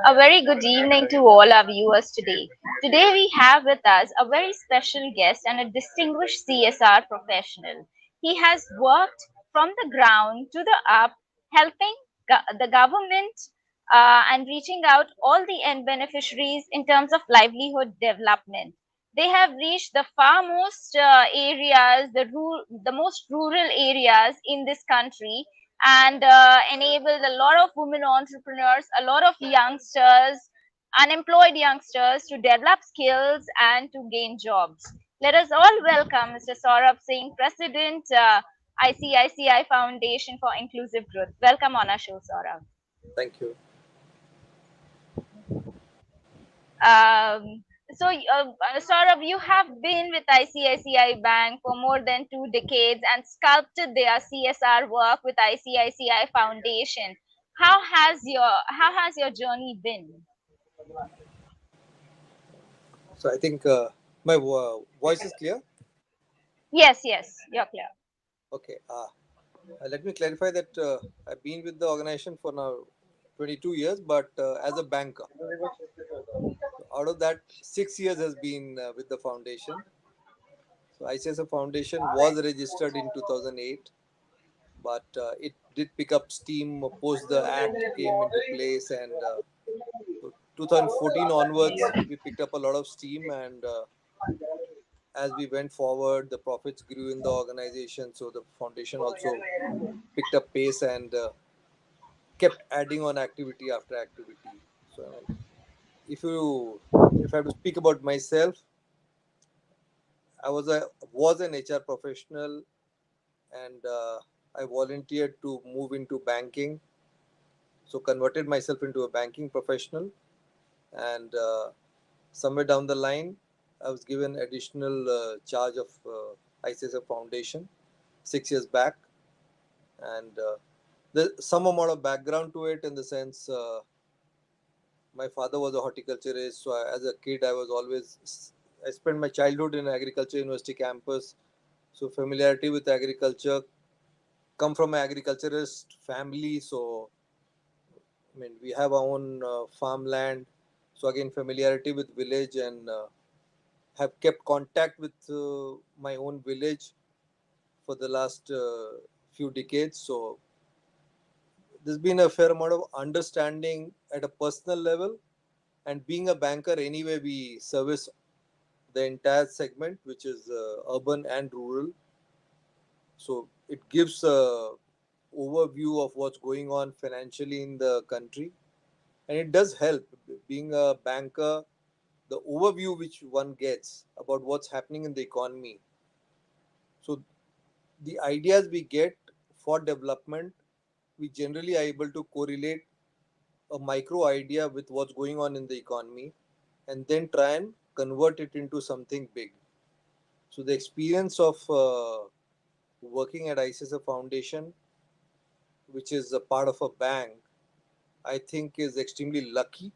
A very good evening to all our viewers today. Today we have with us a very special guest and a distinguished CSR professional. He has worked from the ground to the up, helping the government and reaching out all the end beneficiaries in terms of livelihood development. They have reached the far most areas, the most rural areas in this country, and enabled a lot of women entrepreneurs, a lot of youngsters, unemployed youngsters to develop skills and to gain jobs. Let us all welcome Mr. Saurabh Singh, President, ICICI Foundation for Inclusive Growth. Welcome on our show, Saurabh. Thank you. Saurabh, you have been with ICICI Bank for more than 2 decades and sculpted their CSR work with ICICI Foundation. How has your journey been? So I think my voice is clear. Yes, yes, you're clear. Okay. Let me clarify that I've been with the organization for now 22 years, but as a banker. So out of that, 6 years has been with the foundation. So ICICI Foundation was registered in 2008, but it did pick up steam post the act came into place, and so 2014 onwards, we picked up a lot of steam, and as we went forward, the profits grew in the organization. So the foundation also picked up pace and kept adding on activity after activity. So if you if I have to speak about myself, I was an HR professional, and I volunteered to move into banking. So converted myself into a banking professional, and somewhere down the line, I was given additional charge of ICICI Foundation 6 years back, and there's some amount of background to it in the sense my father was a horticulturist. So as a kid, I spent my childhood in agriculture university campus. So familiarity with agriculture, come from an agriculturist family. So I mean, we have our own farmland. So again, familiarity with village, and have kept contact with my own village for the last few decades. So there's been a fair amount of understanding at a personal level, and being a banker anyway, we service the entire segment, which is urban and rural. So it gives a overview of what's going on financially in the country, and it does help. Being a banker, the overview which one gets about what's happening in the economy, so the ideas we get for development, we generally are able to correlate a micro idea with what's going on in the economy, and then try and convert it into something big. So the experience of working at ICICI Foundation, which is a part of a bank, I think is extremely lucky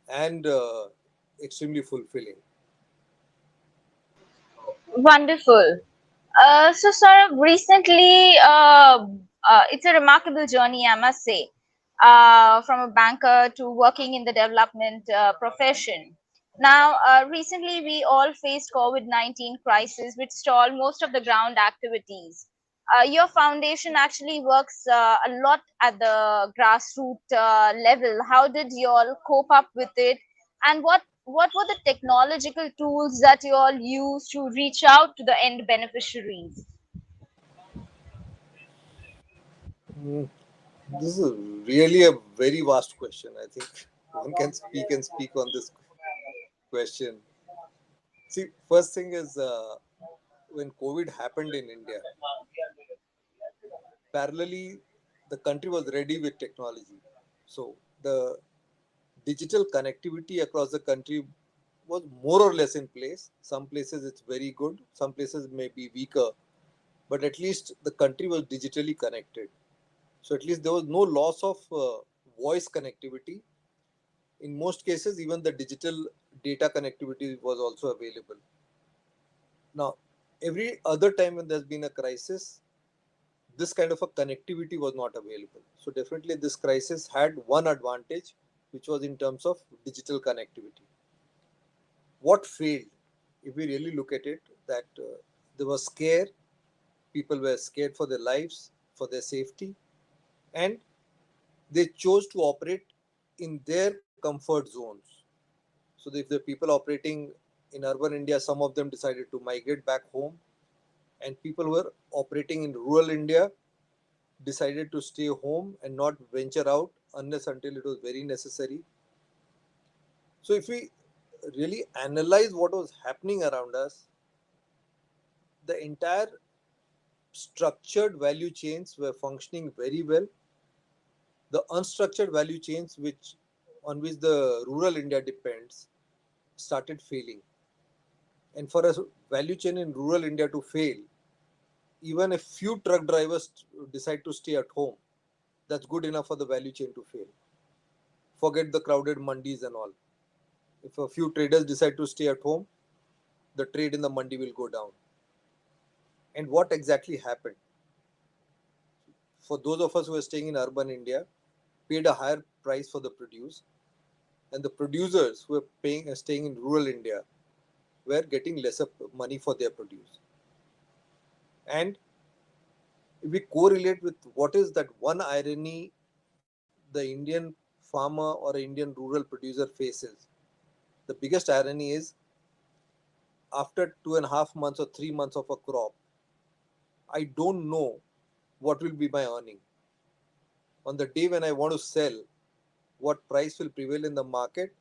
and extremely fulfilling. Wonderful. So, recently, it's a remarkable journey, I must say, from a banker to working in the development profession. Now, recently, we all faced COVID-19 crisis, which stalled most of the ground activities. Your foundation actually works a lot at the grassroots level. How did you all cope up with it, and what were the technological tools that you all use to reach out to the end beneficiaries? Mm, This is really a very vast question. I think one can speak and speak on this question. See, first thing is when COVID happened in India, parallelly, the country was ready with technology. So the digital connectivity across the country was more or less in place. Some places it's very good, some places may be weaker, but at least the country was digitally connected. So at least there was no loss of voice connectivity. In most cases, even the digital data connectivity was also available. Now, every other time when there's been a crisis, this kind of a connectivity was not available. So definitely this crisis had one advantage, which was in terms of digital connectivity. What failed, if we really look at it, that there was scare, people were scared for their lives, for their safety, and they chose to operate in their comfort zones. So if the people operating in urban India, some of them decided to migrate back home, and people who were operating in rural India decided to stay home and not venture out unless until it was very necessary. So if we really analyze what was happening around us, the entire structured value chains were functioning very well. The unstructured value chains, which on which the rural India depends, started failing. And for a value chain in rural India to fail, even a few truck drivers decide to stay at home, that's good enough for the value chain to fail. Forget the crowded mandis and all. If a few traders decide to stay at home, the trade in the mandi will go down. And what exactly happened? For those of us who are staying in urban India, paid a higher price for the produce, and the producers who are staying in rural India were getting lesser money for their produce. And if we correlate with what is that one irony the Indian farmer or Indian rural producer faces, the biggest irony is after 2.5 months or 3 months of a crop, I don't know what will be my earning. On the day when I want to sell, what price will prevail in the market,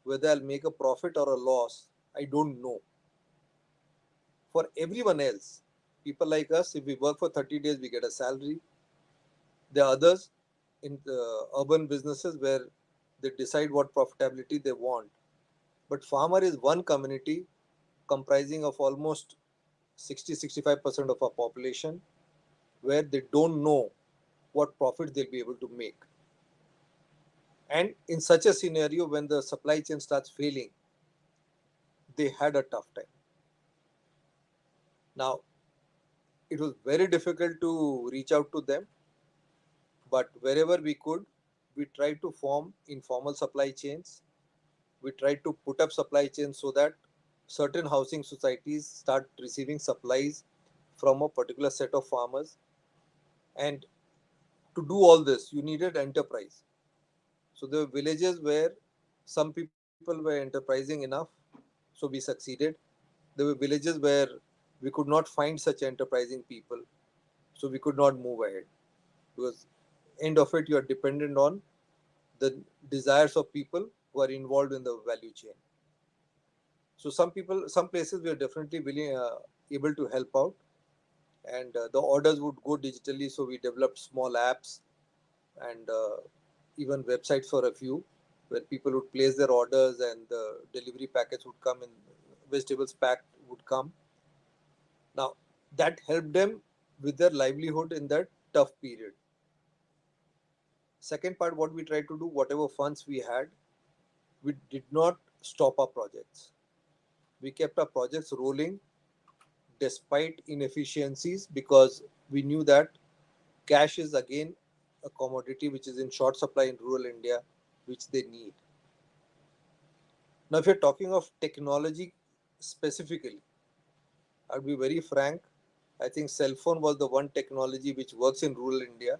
whether I'll make a profit or a loss, I don't know. For everyone else, people like us, if we work for 30 days, we get a salary. There are others in the urban businesses where they decide what profitability they want. But farmer is one community comprising of almost 60-65% of our population where they don't know what profit they'll be able to make. And in such a scenario, when the supply chain starts failing, they had a tough time. Now, it was very difficult to reach out to them, but wherever we could, we tried to form informal supply chains. We tried to put up supply chains so that certain housing societies start receiving supplies from a particular set of farmers. And to do all this, you needed enterprise. So there were villages where some people were enterprising enough, so we succeeded. There were villages where we could not find such enterprising people, so we could not move ahead. Because end of it, you are dependent on the desires of people who are involved in the value chain. So some people, some places we are definitely willing, able to help out, and the orders would go digitally. So we developed small apps and even websites for a few, where people would place their orders and the delivery packets would come in, vegetables packed would come. Now that helped them with their livelihood in that tough period. Second part, what we tried to do, whatever funds we had, we did not stop our projects. We kept our projects rolling despite inefficiencies because we knew that cash is again a commodity which is in short supply in rural India, which they need. Now, if you're talking of technology specifically, I'll be very frank. I think cell phone was the one technology which works in rural India,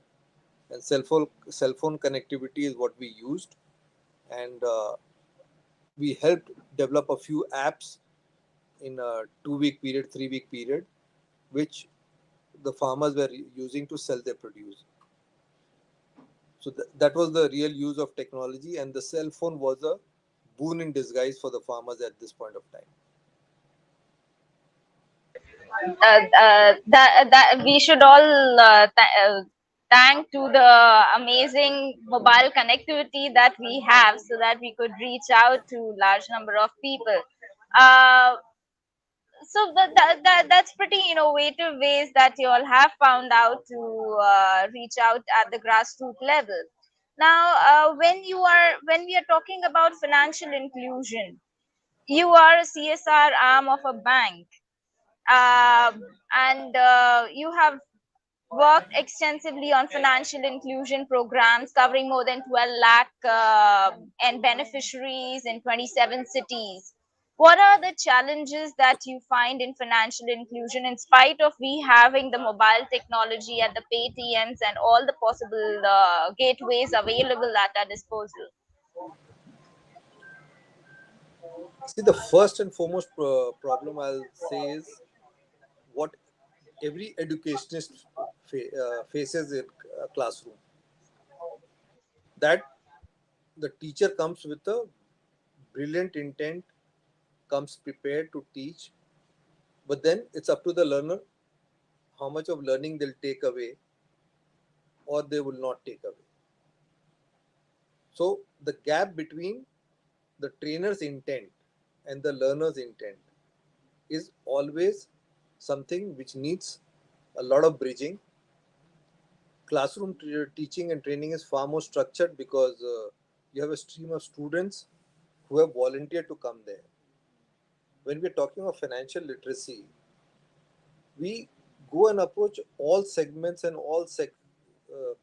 and cell phone connectivity is what we used, and we helped develop a few apps in a 2 week period, 3 week period, which the farmers were using to sell their produce. So that was the real use of technology, and the cell phone was a boon in disguise for the farmers at this point of time. That we should all thank to the amazing mobile connectivity that we have so that we could reach out to large number of people. uh, so that's pretty innovative ways that you all have found out to reach out at the grassroots level. Now when we are talking about financial inclusion, you are a CSR arm of a bank, and you have worked extensively on financial inclusion programs covering more than 12 lakh and beneficiaries in 27 cities. What are the challenges that you find in financial inclusion in spite of we having the mobile technology and the paytms and all the possible gateways available at our disposal? See, the first and foremost problem I'll say is what every educationist faces in a classroom, that the teacher comes with a brilliant intent, comes prepared to teach, but then it's up to the learner how much of learning they'll take away or they will not take away. So the gap between the trainer's intent and the learner's intent is always something which needs a lot of bridging. Classroom teaching and training is far more structured because you have a stream of students who have volunteered to come there. When we're talking of financial literacy, we go and approach all segments and all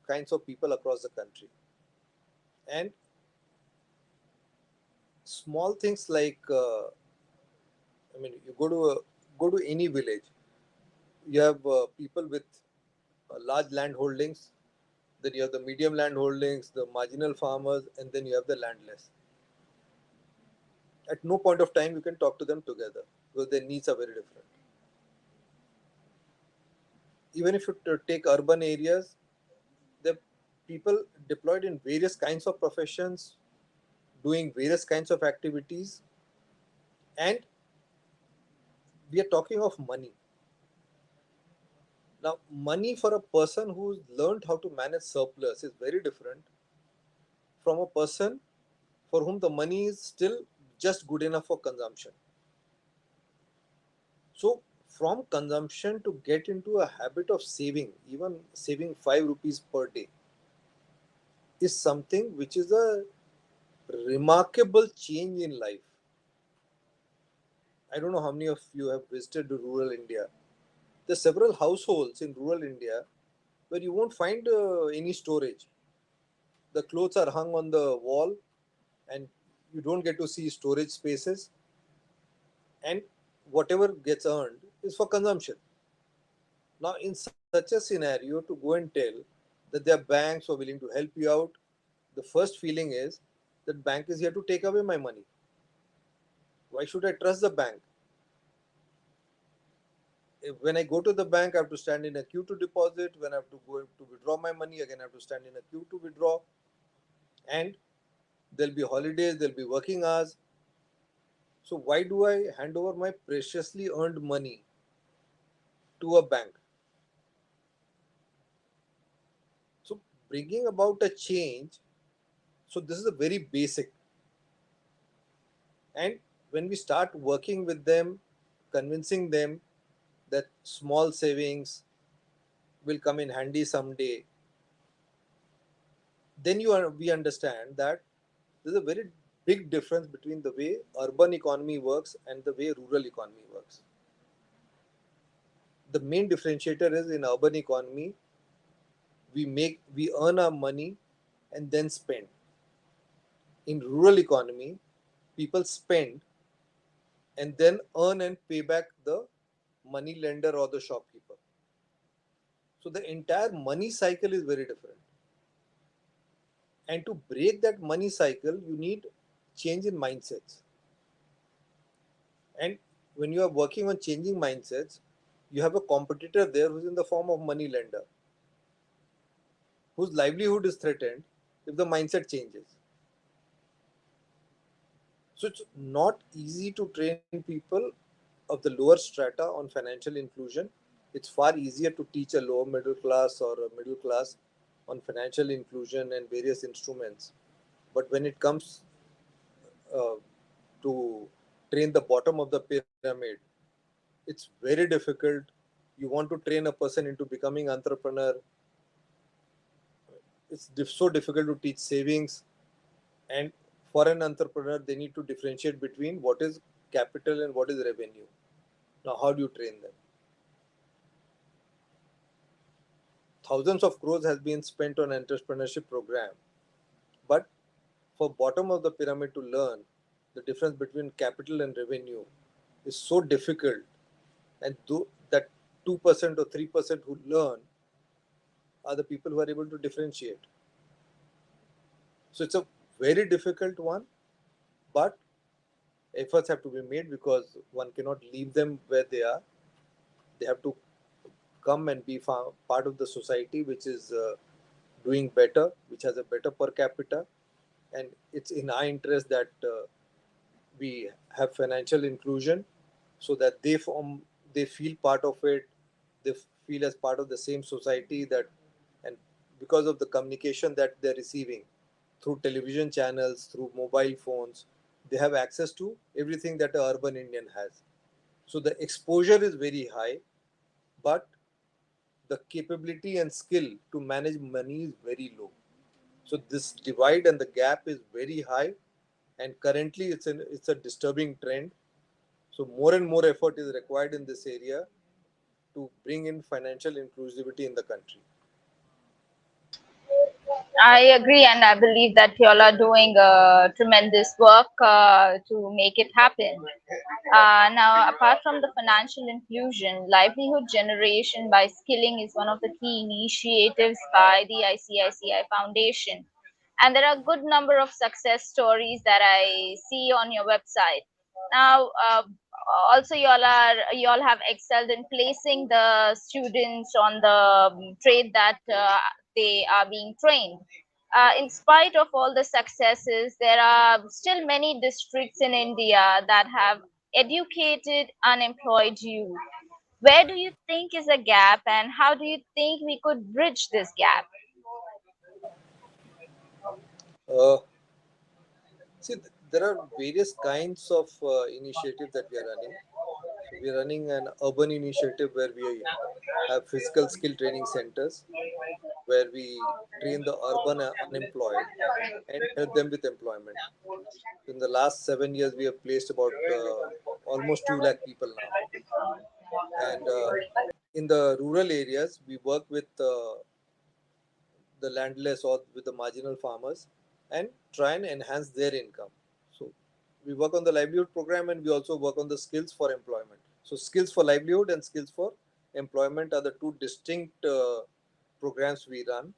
kinds of people across the country. And small things like, you go to any village, you have people with large land holdings, then you have the medium land holdings, the marginal farmers, and then you have the landless. At no point of time you can talk to them together because their needs are very different. Even if you take urban areas, the people deployed in various kinds of professions, doing various kinds of activities, and we are talking of money. Now, money for a person who's learned how to manage surplus is very different from a person for whom the money is still just good enough for consumption. So, from consumption to get into a habit of saving, even saving 5 rupees per day, is something which is a remarkable change in life. I don't know how many of you have visited rural India. There are several households in rural India where you won't find any storage. The clothes are hung on the wall and you don't get to see storage spaces, and whatever gets earned is for consumption. Now, in such a scenario, to go and tell that there are banks who are willing to help you out, the first feeling is that bank is here to take away my money. Why should I trust the bank? When I go to the bank, I have to stand in a queue to deposit. When I have to go to withdraw my money, again I have to stand in a queue to withdraw. And there'll be holidays, there'll be working hours. So why do I hand over my preciously earned money to a bank? So bringing about a change. So this is a very basic. And when we start working with them, convincing them that small savings will come in handy someday, then we understand that there's a very big difference between the way urban economy works and the way rural economy works. The main differentiator is in urban economy, we earn our money and then spend. In rural economy, people spend and then earn and pay back the money lender or the shopkeeper. So the entire money cycle is very different. And to break that money cycle, you need change in mindsets. And when you are working on changing mindsets, you have a competitor there who's in the form of money lender, whose livelihood is threatened if the mindset changes. So it's not easy to train people of the lower strata on financial inclusion. It's far easier to teach a lower middle class or a middle class on financial inclusion and various instruments. But when it comes uh, to train the bottom of the pyramid, it's very difficult. You want to train a person into becoming entrepreneur. It's so difficult to teach savings, and for an entrepreneur they need to differentiate between what is capital and what is revenue. Now how do you train them? thousands of crores has been spent on entrepreneurship program, but for bottom of the pyramid to learn the difference between capital and revenue is so difficult, and that 2% or 3% who learn are the people who are able to differentiate. So it's a very difficult one, but efforts have to be made because one cannot leave them where they are. They have to come and be part of the society which is doing better, which has a better per capita, and it's in our interest that we have financial inclusion so that they feel part of it, they feel as part of the same society, that and because of the communication that they're receiving through television channels, through mobile phones, they have access to everything that an urban Indian has. So the exposure is very high, but the capability and skill to manage money is very low. So this divide and the gap is very high, and currently it's a disturbing trend. So more and more effort is required in this area to bring in financial inclusivity in the country. I agree, and I believe that you all are doing tremendous work to make it happen. Now, apart from the financial inclusion, livelihood generation by skilling is one of the key initiatives by the ICICI Foundation. And there are a good number of success stories that I see on your website. Now, also you all have excelled in placing the students on the trade that they are being trained. In spite of all the successes, there are still many districts in India that have educated unemployed youth. Where do you think is a gap, and how do you think we could bridge this gap? Uh, See, there are various kinds of initiatives that we are running. So we are running an urban initiative where we have physical skill training centers where we train the urban unemployed and help them with employment. In the last 7 years, we have placed about almost 2 lakh people now. And in the rural areas, we work with the landless or with the marginal farmers and try and enhance their income. So we work on the livelihood program, and we also work on the skills for employment. So skills for livelihood and skills for employment are the two distinct programs we run,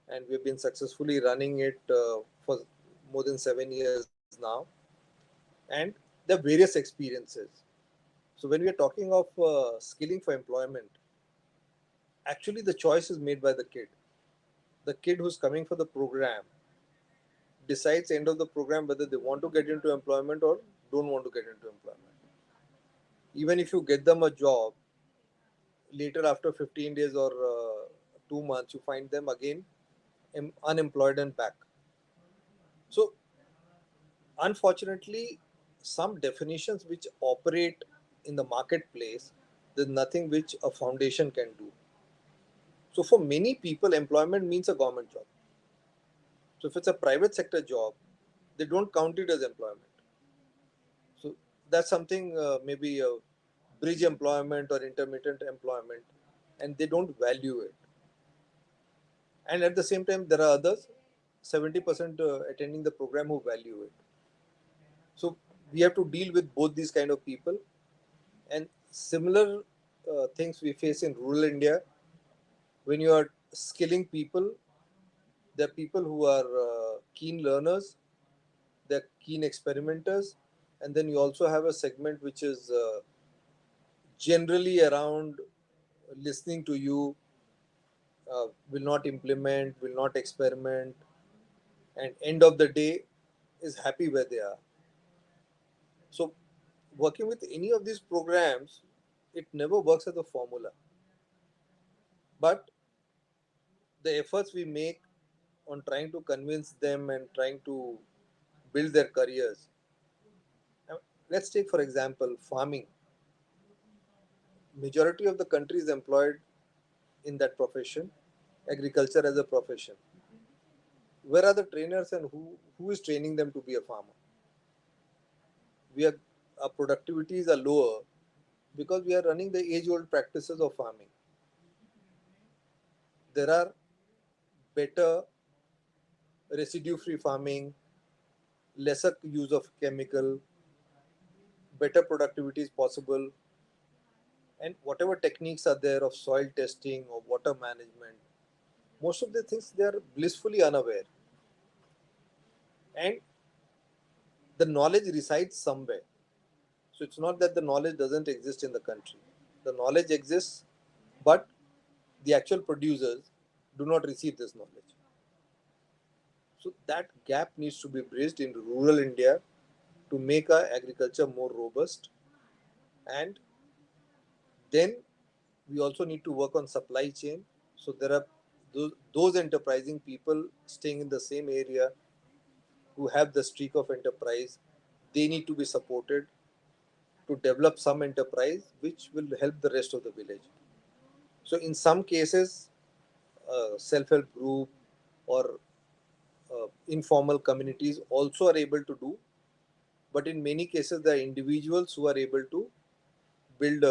and we've been successfully running it for more than 7 years now. And there are various experiences. So when we are talking of skilling for employment, actually the choice is made by the kid. The kid who's coming for the program decides end of the program whether they want to get into employment or don't want to get into employment. Even if you get them a job, later after 15 days or 2 months, you find them again unemployed and back. So unfortunately, some definitions which operate in the marketplace, there's nothing which a foundation can do. So for many people, employment means a government job. So if it's a private sector job, they don't count it as employment. So that's something maybe a bridge employment or intermittent employment, and they don't value it. And at the same time, there are others, 70% attending the program who value it. So we have to deal with both these kind of people, and similar things we face in rural India. When you are skilling people, there are people who are keen learners, they're keen experimenters, and then you also have a segment which is generally around listening to you, will not implement, will not experiment, and end of the day is happy where they are. So working with any of these programs, it never works as a formula. But the efforts we make on trying to convince them and trying to build their careers. Let's take for example farming. Majority of the country is employed in that profession, agriculture as a profession. Where are the trainers, and who is training them to be a farmer? We are Our productivities are lower because we are running the age old practices of farming. there are better residue free farming, lesser use of chemical, better productivity is possible, and whatever techniques are there of soil testing or water management, most of the things they are blissfully unaware, and the knowledge resides somewhere. So it's not that the knowledge doesn't exist in the country. The knowledge exists, but the actual producers do not receive this knowledge. So that gap needs to be bridged in rural India to make our agriculture more robust. And then we also need to work on supply chain. So there are those enterprising people staying in the same area who have the streak of enterprise. They need to be supported to develop some enterprise which will help the rest of the village. So in some cases, self-help group or informal communities also are able to do, but in many cases there are individuals who are able to build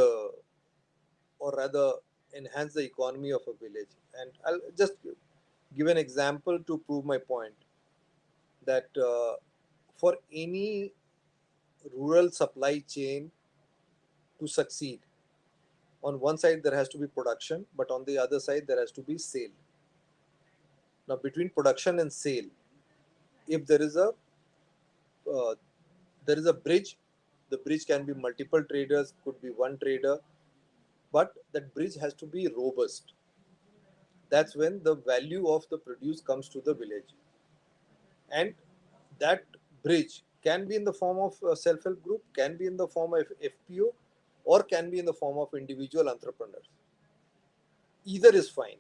or rather enhance the economy of a village. And I'll just give an example to prove my point that for any rural supply chain to succeed, on one side there has to be production, but on the other side there has to be sale. Now between production and sale, if uh, there is a bridge, the bridge can be multiple traders, could be one trader, but that bridge has to be robust. That's when the value of the produce comes to the village. And that bridge can be in the form of a self-help group, can be in the form of FPO, or can be in the form of individual entrepreneurs. Either is fine.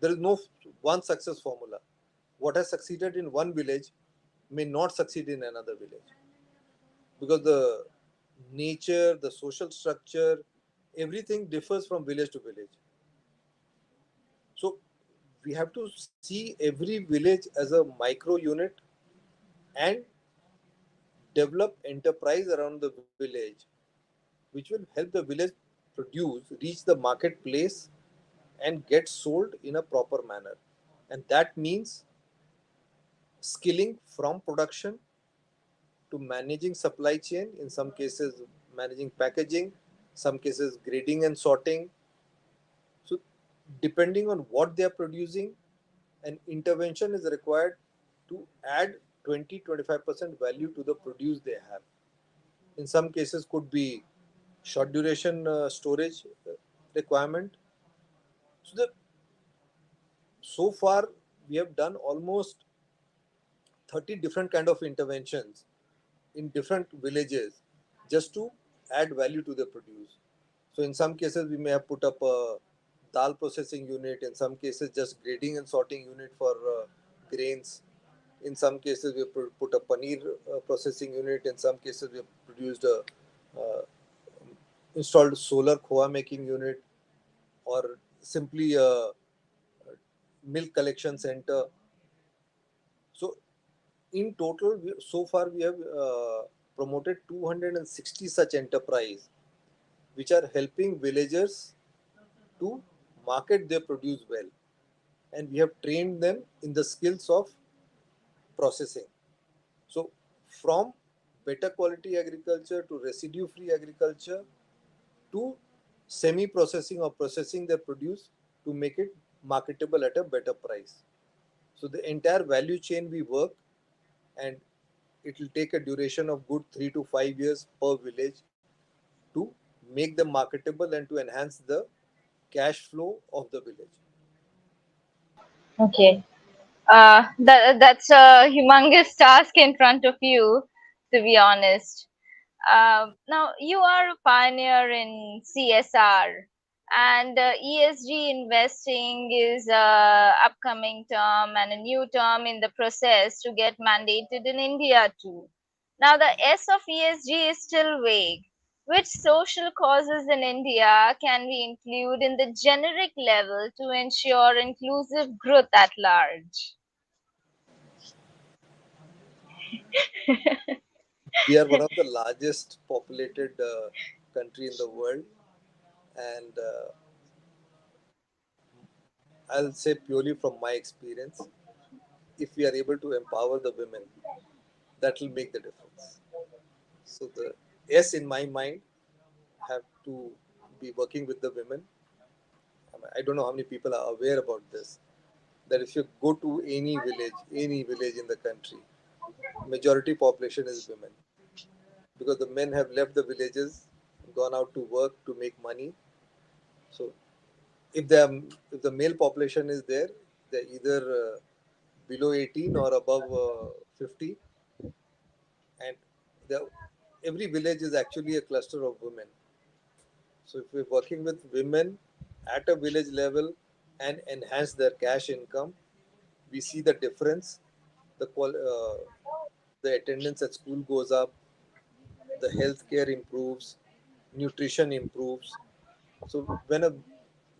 There is no one success formula. What has succeeded in one village may not succeed in another village, because the nature, the social structure, everything differs from village to village. So we have to see every village as a micro unit and develop enterprise around the village, which will help the village produce, reach the marketplace, and get sold in a proper manner. And that means skilling from production to managing supply chain, in some cases managing packaging, some cases grading and sorting. So depending on what they are producing, an intervention is required to add 20-25% value to the produce they have. In some cases could be short duration storage requirement. So so far we have done almost 30 different kind of interventions in different villages just to add value to the produce. So in some cases we may have put up a dal processing unit, in some cases just grading and sorting unit for grains. In some cases we put a paneer processing unit, in some cases we have produced a uh, installed solar khoa making unit, or simply a milk collection center. So in total, so far we have promoted 260 such enterprise, which are helping villagers to market their produce well, and we have trained them in the skills of processing. So from better quality agriculture to residue free agriculture to semi processing or processing their produce to make it marketable at a better price. So the entire value chain we work, and it will take a duration of good 3 to 5 years per village to make them marketable and to enhance the cash flow of the village. Okay. That's a humongous task in front of you, to be honest. Now, you are a pioneer in CSR, and ESG investing is a upcoming term and a new term in the process to get mandated in India too. Now, the S of ESG is still vague. Which social causes in India can we include in the generic level to ensure inclusive growth at large? We are one of the largest populated country in the world, and I'll say purely from my experience, if we are able to empower the women, that will make the difference. So the S in my mind have to be working with the women. I don't know how many people are aware about this. That if you go to any village in the country, majority population is women, because the men have left the villages, gone out to work to make money. So if the if the male population is there, they're either below 18 or above 50, and the, every village is actually a cluster of women. So if we're working with women at a village level and enhance their cash income, we see the difference. The attendance at school goes up, the healthcare improves, nutrition improves. So when a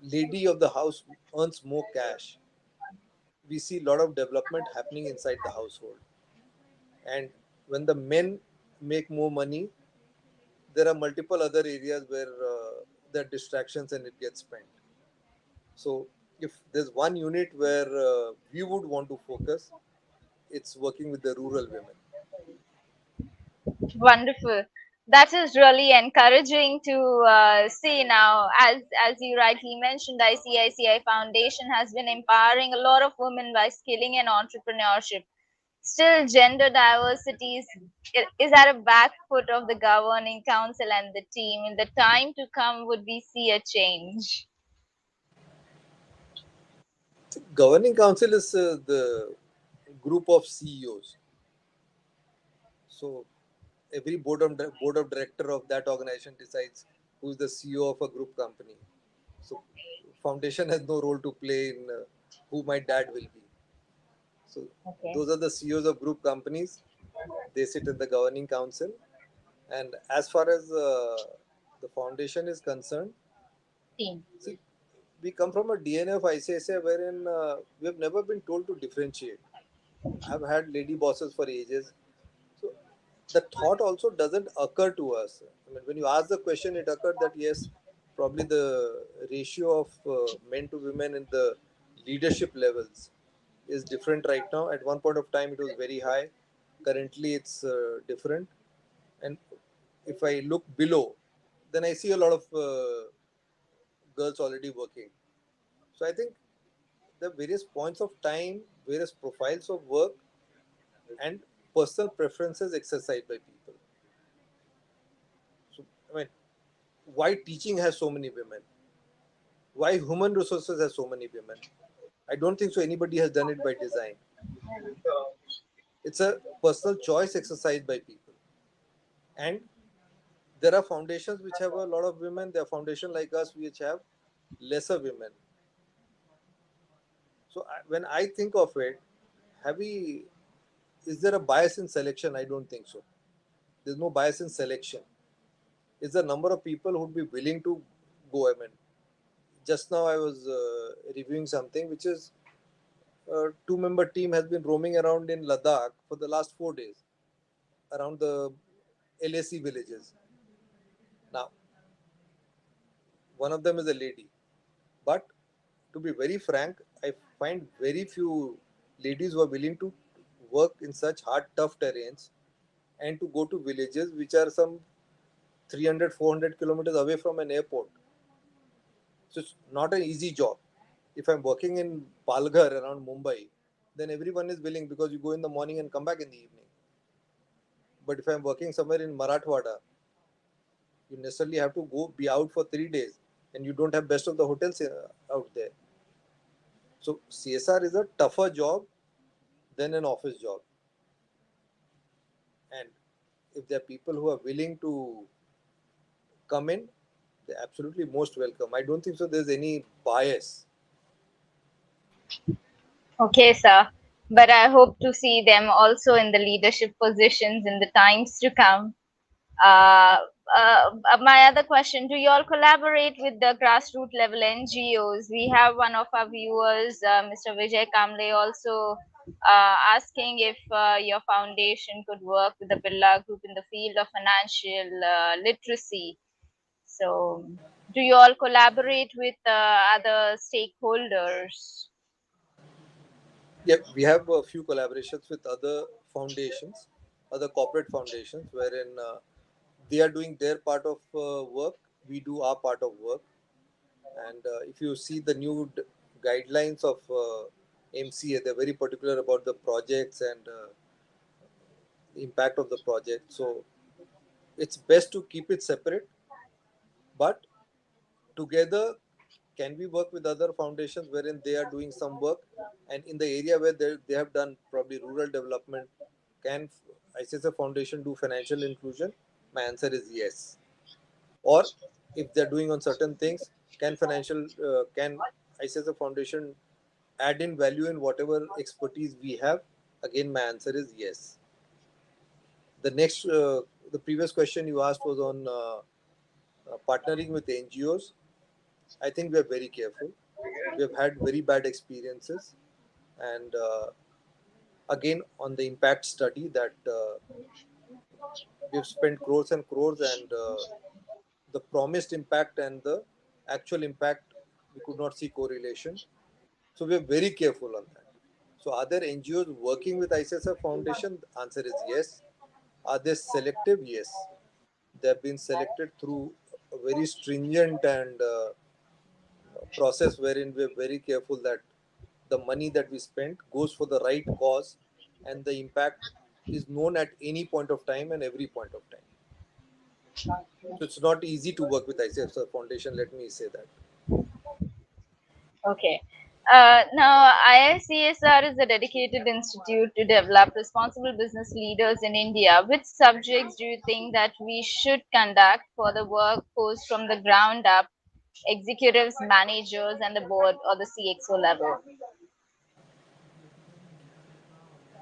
lady of the house earns more cash, we see a lot of development happening inside the household. And when the men make more money, there are multiple other areas where there are distractions and it gets spent. So if there's one unit where we would want to focus, it's working with the rural women. Wonderful. That is really encouraging to see now. As you rightly mentioned, ICICI Foundation has been empowering a lot of women by skilling and entrepreneurship. Still, gender diversity is at a back foot of the governing council and the team. In the time to come, would we see a change? Governing council is the group of CEOs. So every board of director of that organization decides who is the CEO of a group company. So foundation has no role to play in who my dad will be. So Okay. those are the CEOs of group companies. They sit in the governing council. And as far as the foundation is concerned, Team. see, we come from a DNA of ICICI wherein we have never been told to differentiate. I've had lady bosses for ages. So the thought also doesn't occur to us. I mean, when you ask the question, it occurred that yes, probably the ratio of men to women in the leadership levels is different right now. At one point of time, it was very high. Currently, it's different. And if I look below, then I see a lot of girls already working. So I think the various points of time, various profiles of work, and personal preferences exercised by people. So I mean, why teaching has so many women? Why human resources has so many women? I don't think so. Anybody has done it by design. It's a personal choice exercised by people, and there are foundations which have a lot of women. There are foundations like us which have lesser women. So when I think of it, have we? Is there a bias in selection? I don't think so. There's no bias in selection. It's the number of people who'd be willing to go. I mean, just now I was reviewing something which is a two-member team has been roaming around in Ladakh for the last 4 days around the LAC villages. Now, one of them is a lady, but to be very frank, I find very few ladies who are willing to work in such hard, tough terrains and to go to villages which are some 300, 400 kilometers away from an airport. So it's not an easy job. If I'm working in Palghar around Mumbai, then everyone is willing because you go in the morning and come back in the evening. But if I'm working somewhere in Marathwada, you necessarily have to go be out for 3 days, and you don't have best of the hotels out there. So CSR is a tougher job than an office job, and if there are people who are willing to come in, they're absolutely most welcome. I don't think so. There's any bias. Okay, sir. But I hope to see them also in the leadership positions in the times to come. Uh, my other question: do you all collaborate with the grassroots level NGOs? We have one of our viewers, Mr. Vijay Kamble, also asking if your foundation could work with the Birla Group in the field of financial literacy. So, Do you all collaborate with other stakeholders? Yeah, we have a few collaborations with other foundations, other corporate foundations, wherein they are doing their part of work, we do our part of work. And if you see the new guidelines of MCA, they're very particular about the projects and impact of the project. So it's best to keep it separate, but together can we work with other foundations wherein they are doing some work, and in the area where they have done probably rural development, can ICICI Foundation do financial inclusion? My answer is yes. Or if they're doing on certain things, can ICICI Foundation add in value in whatever expertise we have? Again, my answer is yes. The next, the previous question you asked was on partnering with NGOs. I think we are very careful. We have had very bad experiences, and again on the impact study that we've spent crores and crores, and the promised impact and the actual impact, we could not see correlation. So we are very careful on that. So are there NGOs working with ICICI Foundation? The answer is yes. Are they selective? Yes. They have been selected through a very stringent and process wherein we are very careful that the money that we spend goes for the right cause, and the impact is known at any point of time and every point of time. So it's not easy to work with ICICI Foundation, let me say that. Okay. Now, IICSR is a dedicated institute to develop responsible business leaders in India. Which subjects do you think that we should conduct for the workforce from the ground up, executives, managers, and the board or the CXO level?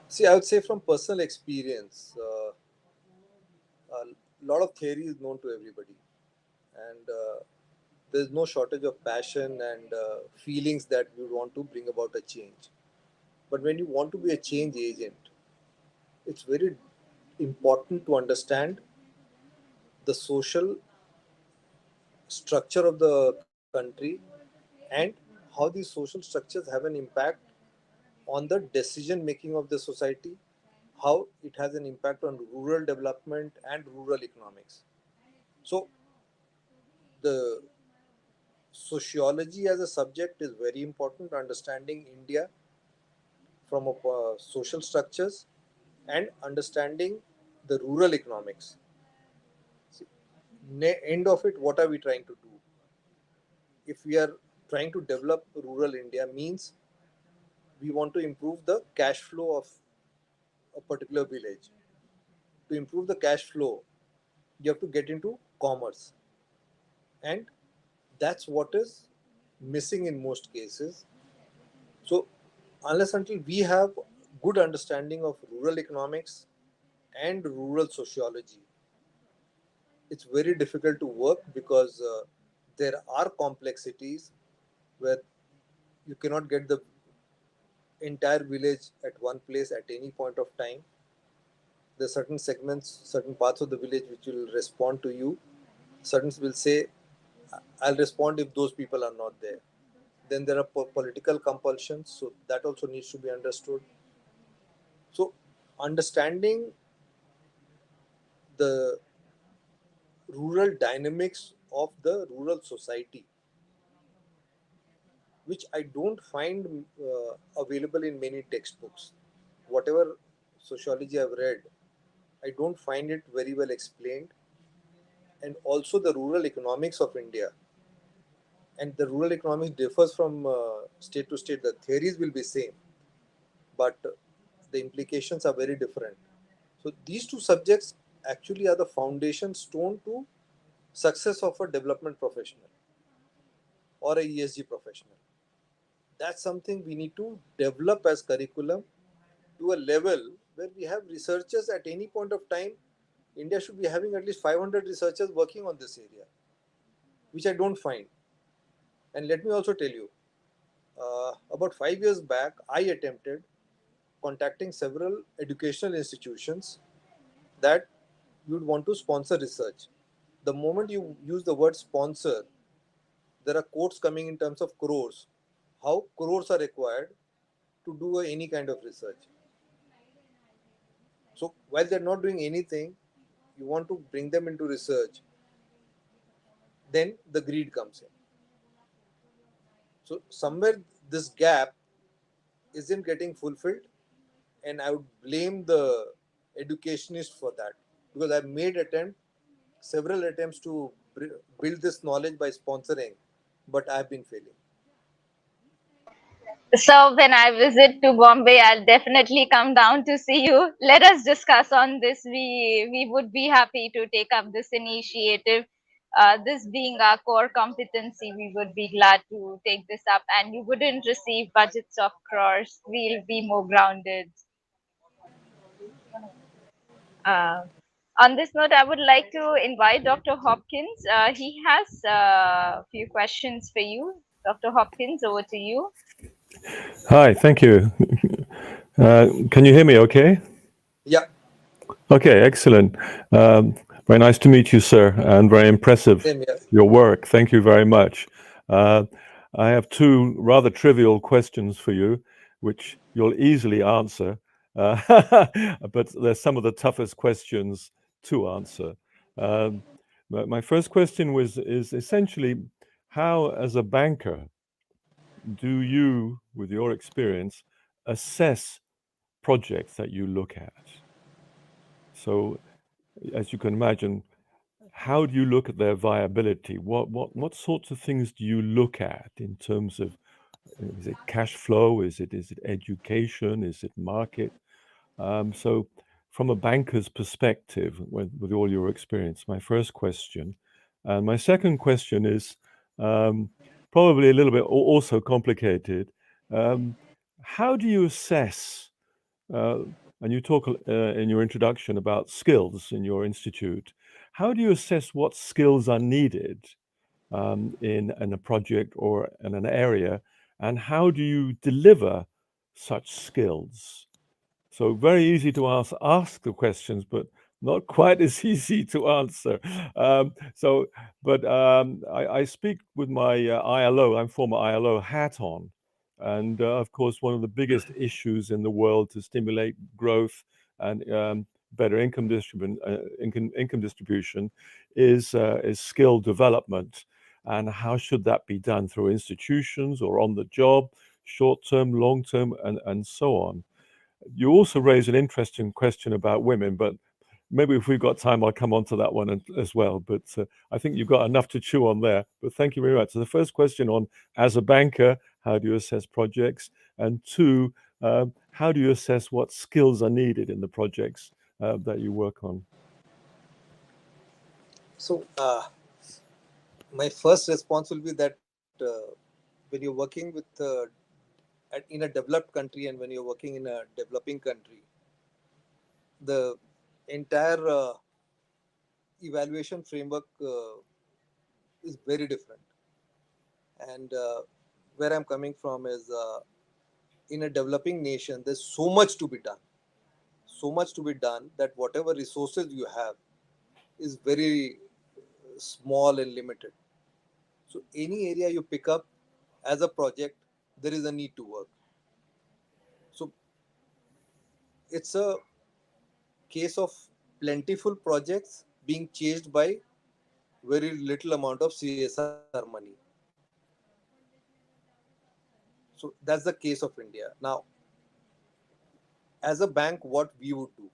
See, I would say from personal experience, a lot of theory is known to everybody, and there's no shortage of passion and feelings that you want to bring about a change. But when you want to be a change agent, it's very important to understand the social structure of the country, and how these social structures have an impact on the decision making of the society, how it has an impact on rural development and rural economics. So the sociology as a subject is very important, understanding India from a, social structures, and understanding the rural economics. See, end of it, what are we trying to do? If we are trying to develop rural India, means we want to improve the cash flow of a particular village. To improve the cash flow, you have to get into commerce, and that's what is missing in most cases. So unless until we have good understanding of rural economics and rural sociology, it's very difficult to work, because there are complexities where you cannot get the entire village at one place at any point of time. There are certain segments, certain parts of the village which will respond to you. Certain will say, I'll respond if those people are not there. Then there are political compulsions, so that also needs to be understood. So, understanding the rural dynamics of the rural society, which I don't find available in many textbooks. Whatever sociology I've read, I don't find it very well explained. And also the rural economics of India. And the rural economics differs from state to state. The theories will be same, but the implications are very different. So these two subjects actually are the foundation stone to success of a development professional or a ESG professional. That's something we need to develop as curriculum to a level where we have researchers at any point of time. India should be having at least 500 researchers working on this area, which I don't find. And let me also tell you, about 5 years back, I attempted contacting several educational institutions that you would want to sponsor research. The moment you use the word sponsor, there are quotes coming in terms of crores. How crores are required to do any kind of research. So while they're not doing anything, you want to bring them into research, then the greed comes in. So somewhere this gap isn't getting fulfilled, and I would blame the educationist for that, because I've made several attempts to build this knowledge by sponsoring, but I've been failing. So when I visit to Bombay, I'll definitely come down to see you. Let us discuss on this. We would be happy to take up this initiative. This being our core competency, we would be glad to take this up. And you wouldn't receive budgets of crores. We'll be more grounded. Uh, on this note, I would like to invite Dr. Hopkins. He has a few questions for you. Dr. Hopkins, over to you. Hi, thank you. Can you hear me okay? Yeah, Okay, excellent. Very nice to meet you, sir, and very impressive same here. your work. Thank you very much. Uh, I have two rather trivial questions for you, which you'll easily answer, but they're some of the toughest questions to answer. My first question is essentially, how, as a banker, do you, with your experience, assess projects that you look at? So, as you can imagine, how do you look at their viability? What sorts of things do you look at in terms of, is it cash flow? Is it education? Is it market? So, from a banker's perspective, with all your experience, my first question, and my second question is probably a little bit also complicated. How do you assess? And you talk in your introduction about skills in your institute. How do you assess what skills are needed in a project or in an area, and how do you deliver such skills? So very easy to ask the questions, but not quite as easy to answer. So, but I speak with my ILO. I'm former ILO hat on, and of course, one of the biggest issues in the world to stimulate growth and better income distribution is skill development, and how should that be done through institutions or on the job, short term, long term, and so on. You also raise an interesting question about women, but maybe if we've got time, I'll come on to that one as well. But I think you've got enough to chew on there. But thank you very much. So the first question on, as a banker, how do you assess projects? And two, how do you assess what skills are needed in the projects that you work on? So my first response will be that when you're working with in a developed country and when you're working in a developing country, the entire evaluation framework is very different. And where I'm coming from is in a developing nation, there's so much to be done, so much to be done that whatever resources you have is very small and limited. So any area you pick up as a project, there is a need to work. So it's a case of plentiful projects being chased by very little amount of CSR money. So that's the case of India. Now, as a bank, what we would do?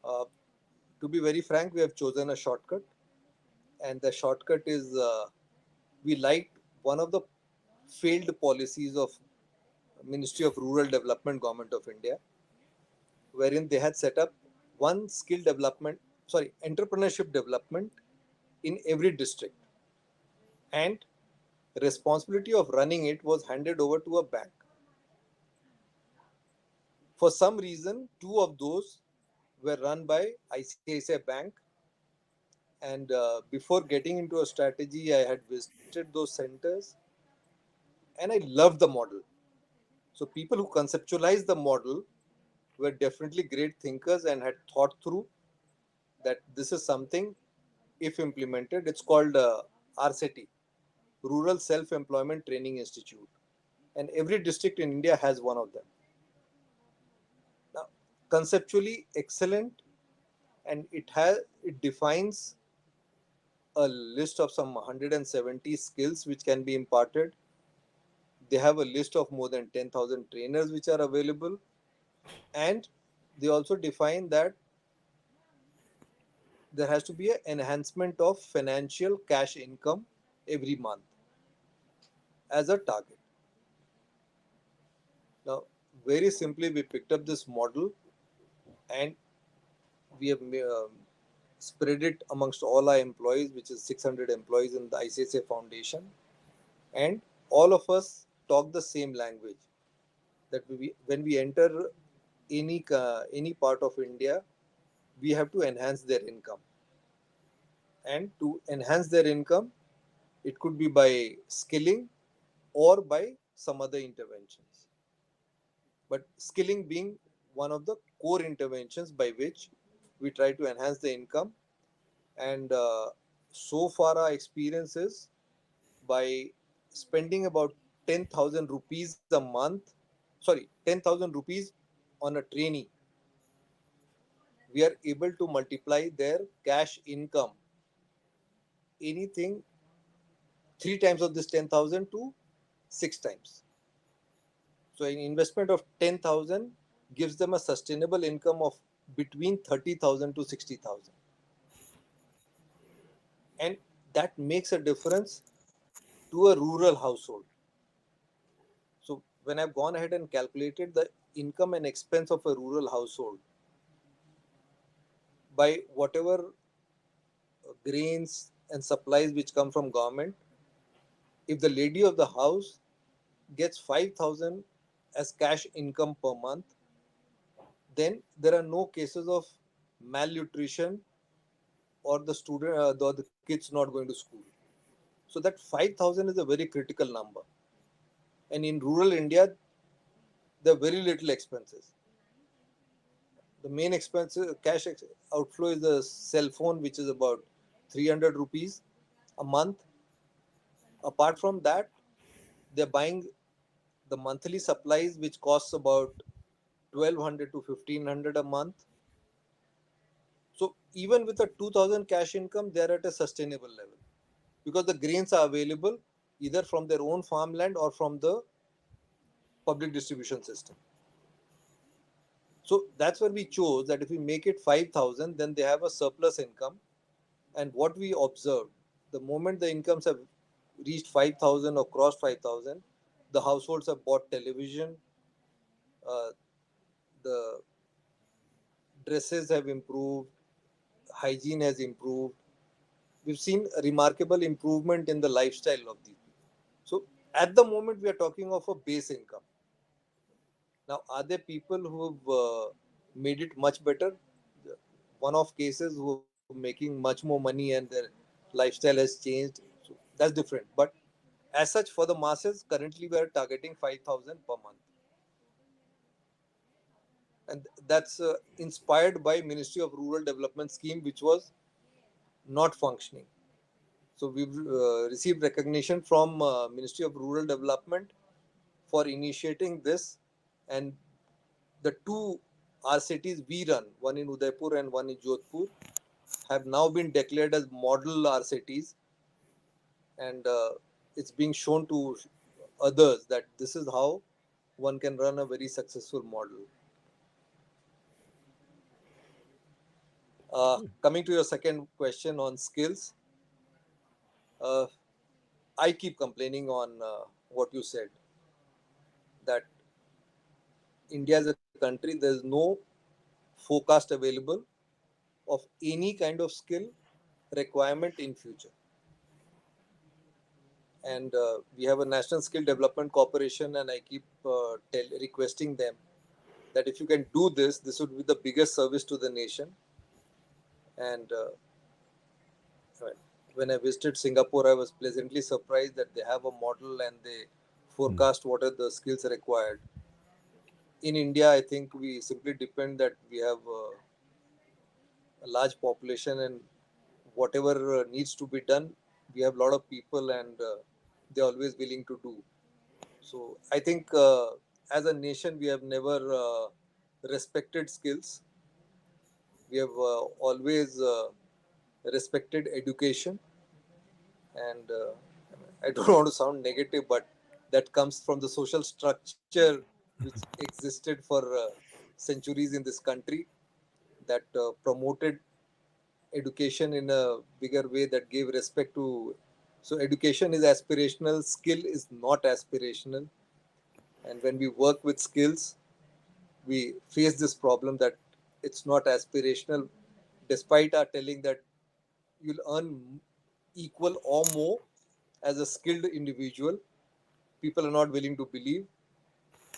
Uh, to be very frank, we have chosen a shortcut, and the shortcut is we liked one of the failed policies of Ministry of Rural Development, Government of India, wherein they had set up one skill development, sorry, entrepreneurship development in every district, and responsibility of running it was handed over to a bank. For some reason, two of those were run by ICICI Bank. And before getting into a strategy, I had visited those centers and I loved the model. So, people who conceptualized the model were definitely great thinkers and had thought through that this is something, if implemented, it's called RCT, Rural Self-Employment Training Institute, and every district in India has one of them. Now, conceptually excellent, and it defines a list of some 170 skills which can be imparted. They have a list of more than 10,000 trainers which are available, and they also define that there has to be an enhancement of financial cash income every month as a target. Now, very simply, we picked up this model and we have spread it amongst all our employees, which is 600 employees in the ICICI Foundation, and all of us talk the same language. That when we enter any part of India, we have to enhance their income, and to enhance their income, it could be by skilling or by some other interventions. But skilling being one of the core interventions by which we try to enhance the income. And so far, our experience is by spending about 10,000 rupees a month, sorry, 10,000 rupees on a trainee, we are able to multiply their cash income anything three times of this 10,000 to six times. So, an investment of 10,000 gives them a sustainable income of between 30,000 to 60,000. And that makes a difference to a rural household. So, when I've gone ahead and calculated the income and expense of a rural household by whatever grains and supplies which come from government, if the lady of the house gets 5,000 as cash income per month, then there are no cases of malnutrition or the student or the kids not going to school. So that 5,000 is a very critical number. And in rural India, there are very little expenses. The main expense, outflow, is the cell phone, which is about 300 rupees a month. Apart from that, they're buying the monthly supplies, which costs about 1,200 to 1,500 a month. So even with a 2,000 cash income, they're at a sustainable level because the grains are available either from their own farmland or from the public distribution system. So that's where we chose that if we make it 5,000, then they have a surplus income. And what we observed, the moment the incomes have reached 5,000 or crossed 5,000, the households have bought television, uh, the dresses have improved, hygiene has improved. We've seen a remarkable improvement in the lifestyle of these people. So at the moment, we are talking of a base income. Now, are there people who have made it much better? One of cases who are making much more money and their lifestyle has changed. So that's different. But as such, for the masses, currently we are targeting 5,000 per month, and that's inspired by Ministry of Rural Development scheme, which was not functioning. So we've received recognition from Ministry of Rural Development for initiating this, and the two RCTs we run, one in Udaipur and one in Jodhpur, have now been declared as model RCTs, and it's being shown to others that this is how one can run a very successful model. Coming to your second question on skills, uh, I keep complaining on what you said, that India as a country, there is no forecast available of any kind of skill requirement in future. And we have a National Skill Development Corporation, and I keep requesting them that if you can do this, this would be the biggest service to the nation. And when I visited Singapore, I was pleasantly surprised that they have a model and they forecast what are the skills required. In India, I think we simply depend that we have a large population, and whatever needs to be done, we have a lot of people, and they're always willing to do. So I think as a nation, we have never respected skills. We have always respected education, and I don't want to sound negative, but that comes from the social structure which existed for centuries in this country, that promoted education in a bigger way, that gave respect to. So education is aspirational, skill is not aspirational, and when we work with skills, we face this problem that it's not aspirational, despite our telling that you'll earn equal or more as a skilled individual. People are not willing to believe,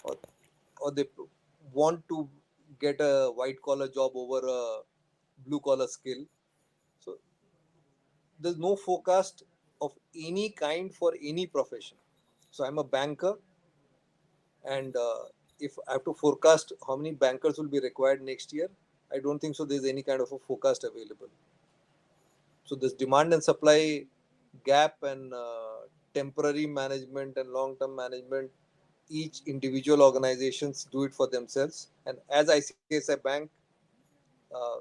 or, or they want to get a white collar job over a blue collar skill. So there's no forecast of any kind for any profession. So I'm a banker, and if I have to forecast how many bankers will be required next year, I don't think so. There's any kind of a forecast available. So this demand and supply gap, and temporary management and long-term management, each individual organizations do it for themselves. And as ICICI Bank, uh,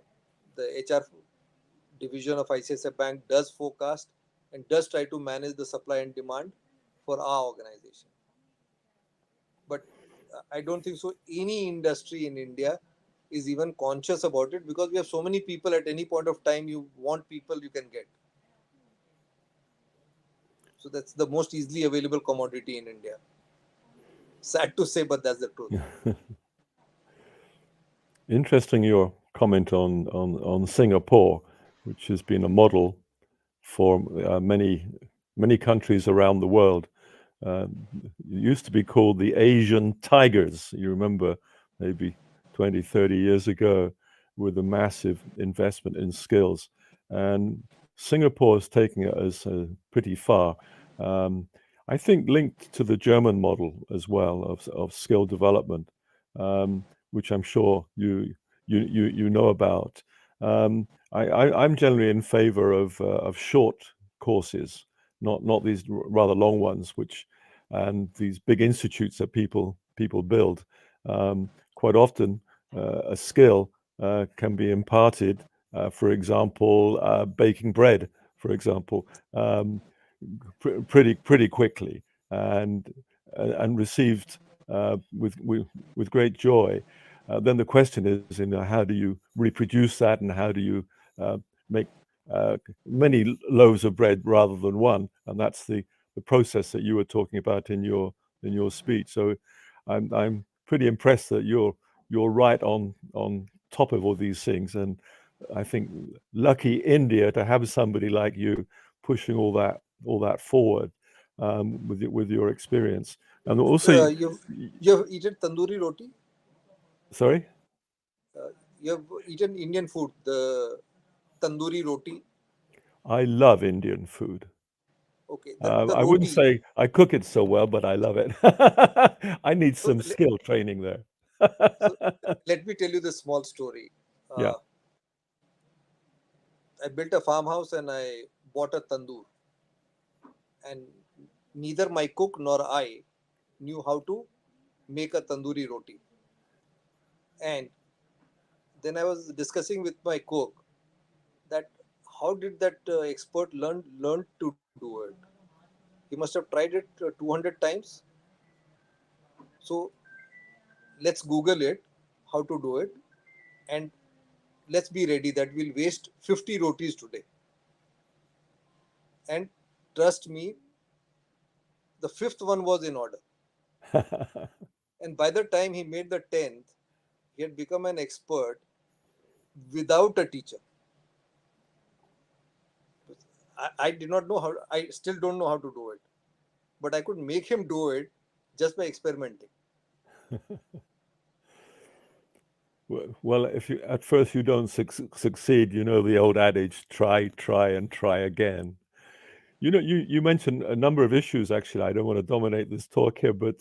the HR division of ICICI Bank does forecast and does try to manage the supply and demand for our organization. But I don't think so any industry in India is even conscious about it, because we have so many people. At any point of time, you want people, you can get. So that's the most easily available commodity in India. Sad to say, but that's the truth. Interesting your comment on Singapore, which has been a model for many countries around the world. It used to be called the Asian Tigers. You remember, maybe 20, 30 years ago, with a massive investment in skills. And Singapore is taking it as pretty far. Um, I think linked to the German model as well of skill development, which I'm sure you know about. I'm generally in favor of short courses, not these rather long ones, which and these big institutes that people build. Quite often, a skill can be imparted. For example, baking bread, for example, pretty quickly, and received with great joy. Then the question is, how do you reproduce that, and how do you make many loaves of bread rather than one? And that's the process that you were talking about in your speech. So I'm pretty impressed that you're right on top of all these things, and I think lucky India to have somebody like you pushing all that forward, with your experience. And also, You've eaten tandoori roti. sorry, You've eaten Indian food, the tandoori roti. I love Indian food. Okay, the I wouldn't roti. say I cook it so well, but I love it. I need So, some skill training there. so let me tell you this small story. Yeah. I built a farmhouse and I bought a tandoor, and neither my cook nor I knew how to make a tandoori roti. And then I was discussing with my cook that how did that expert learn to do it? He must have tried it 200 times. So let's Google it, how to do it, and let's be ready that we'll waste 50 rotis today. And trust me, the fifth one was in order. And by the time he made the 10th, he had become an expert without a teacher. I did not know how, I still don't know how to do it, but I could make him do it just by experimenting. Well, if you at first you don't succeed, you know the old adage, try, and try again. You mentioned a number of issues. Actually, I don't want to dominate this talk here, but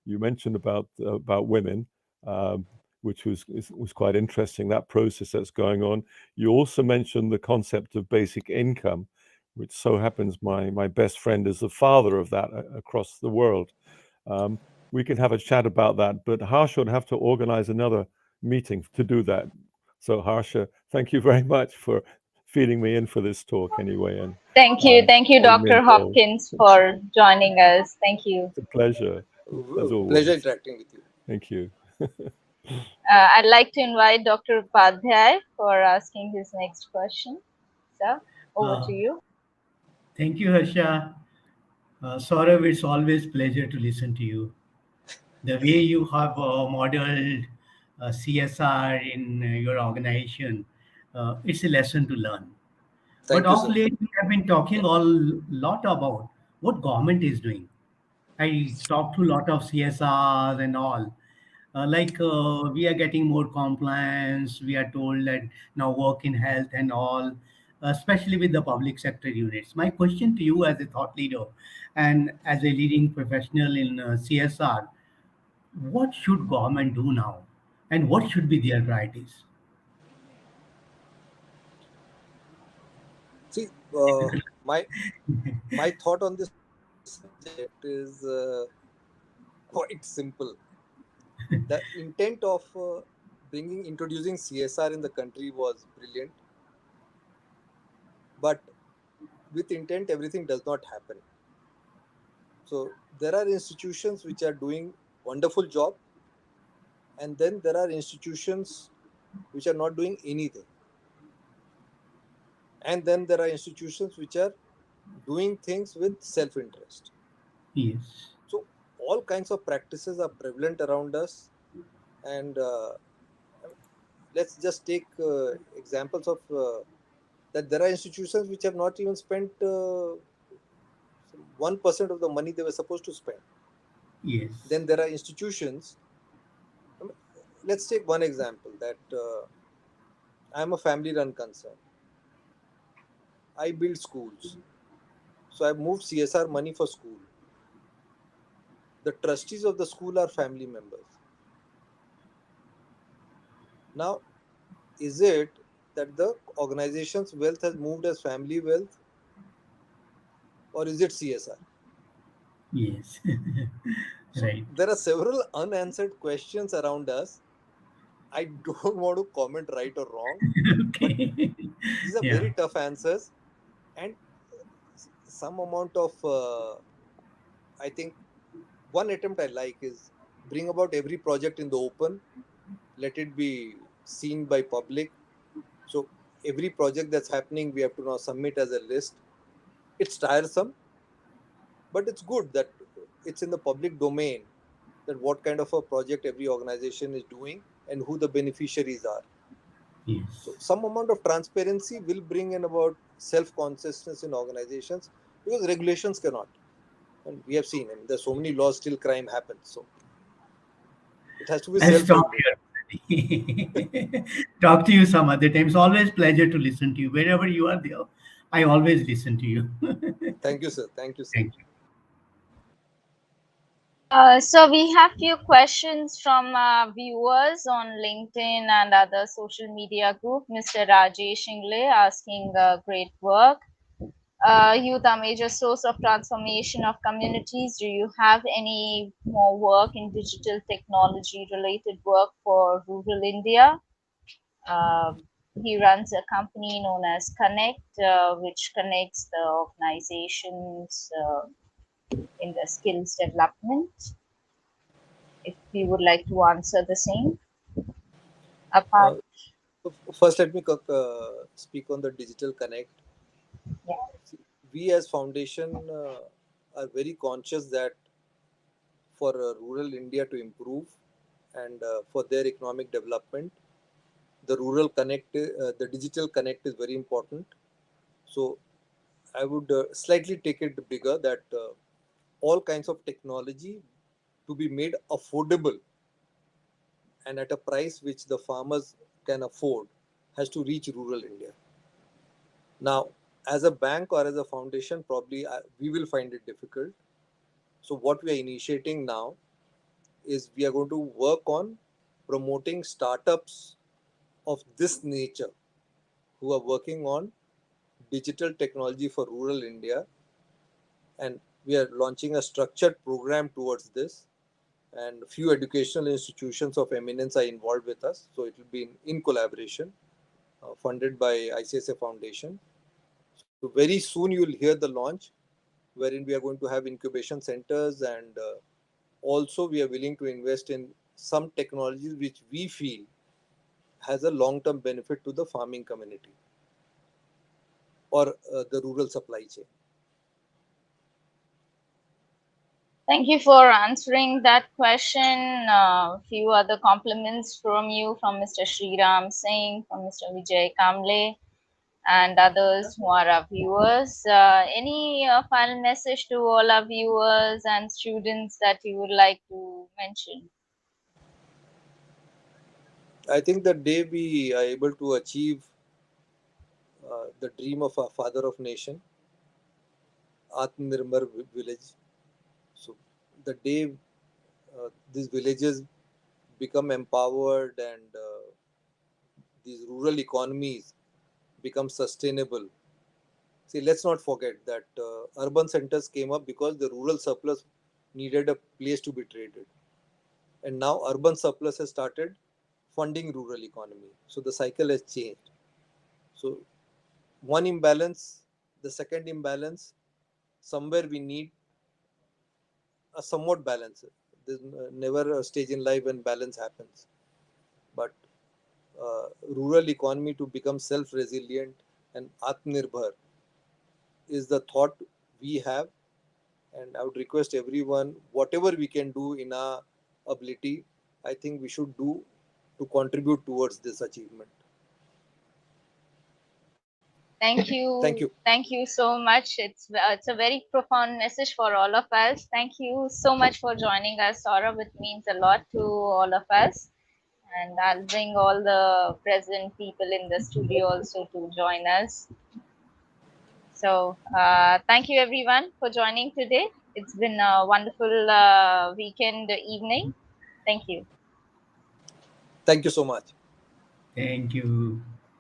you mentioned about women, which was quite interesting. That process that's going on. You also mentioned the concept of basic income, which so happens my best friend is the father of that across the world. We can have a chat about that, but Harsha would have to organize another meeting to do that. So Harsha, thank you very much for feeding me in for this talk anyway. And Thank you, getting me Dr. involved. Hopkins, for joining us. Thank you. It's a pleasure, as Pleasure always. interacting with you. Thank you. I'd like to invite Dr. Upadhyay for asking his next question. Sir, over to Uh, you. Thank you, Harsha. Saurabh, it's always pleasure to listen to you. The way you have modeled CSR in your organization, it's a lesson to learn. But Thank you, of sir. late, we have been talking a lot about what government is doing. I talked to a lot of CSRs and all. We are getting more compliance. We are told that now work in health and all, especially with the public sector units. My question to you as a thought leader and as a leading professional in CSR, what should government do now? And what should be their priorities? See, my my thought on this subject is quite simple. The intent of introducing CSR in the country was brilliant, but with intent, everything does not happen. So there are institutions which are doing wonderful job, and then there are institutions which are not doing anything, and then there are institutions which are doing things with self-interest. Yes. So all kinds of practices are prevalent around us, and let's just take examples of that there are institutions which have not even spent 1% of the money they were supposed to spend. Yes. Then there are institutions. Let's take one example that I am a family-run concern. I build schools, so I moved CSR money for school. The trustees of the school are family members. Now, is it that the organization's wealth has moved as family wealth, or is it CSR? Yes. So Right. there are several unanswered questions around us. I don't want to comment right or wrong, but Okay. these are Yeah. very tough answers, and some amount of I think one attempt I like is bring about every project in the open, let it be seen by public. So every project that's happening, we have to now submit as a list. It's tiresome, but it's good that it's in the public domain, that what kind of a project every organization is doing and who the beneficiaries are. So Yes. some amount of transparency will bring in about self-consciousness in organizations, because regulations cannot. And we have seen, I mean, there's so many laws, still crime happens. So it has to be I'll stop self-regulated. here. Talk to you some other time. It's always pleasure to listen to you. Wherever you are there, I always listen to you. Thank you, sir. Thank you, sir. Thank you. So we have few questions from viewers on LinkedIn and other social media group. Mr. Rajesh Ingle asking great work. Youth are major source of transformation of communities. Do you have any more work in digital technology related work for rural India? He runs a company known as Connect, which connects the organizations in the skills development. If you would like to answer the same. Apart, Uh, First, let me speak on the digital connect. yeah. See, we as foundation are very conscious that for rural India to improve and for their economic development, the digital connect is very important. So I would slightly take it bigger, that all kinds of technology to be made affordable and at a price which the farmers can afford has to reach rural India. Now, as a bank or as a foundation, probably we will find it difficult. So, what we are initiating now is we are going to work on promoting startups of this nature who are working on digital technology for rural India, and we are launching a structured program towards this. And a few educational institutions of eminence are involved with us, so it will be in collaboration, funded by ICICI Foundation. So very soon you will hear the launch, wherein we are going to have incubation centers, and also we are willing to invest in some technologies which we feel has a long-term benefit to the farming community or the rural supply chain. Thank you for answering that question. A few other compliments from you, from Mr. Sriram Singh, from Mr. Vijay Kamble, and others who are our viewers. Any final message to all our viewers and students that you would like to mention? I think the day we are able to achieve the dream of our father of nation, Atmanirbhar village. So the day these villages become empowered, and these rural economies become sustainable. See, let's not forget that urban centers came up because the rural surplus needed a place to be traded. And now urban surplus has started funding rural economy. So the cycle has changed. So one imbalance, the second imbalance, somewhere we need a somewhat balance. There's never a stage in life when balance happens. But rural economy to become self-resilient and Atmanirbhar is the thought we have. And I would request everyone, whatever we can do in our ability, I think we should do to contribute towards this achievement. Thank Thank you. you. Thank you so much. It's a very profound message for all of us. Thank you so much for joining us, Saurabh. It means a lot to all of us. And I'll bring all the present people in the studio also to join us. So, thank you everyone for joining today. It's been a wonderful weekend evening. Thank you. Thank you so much. Thank you.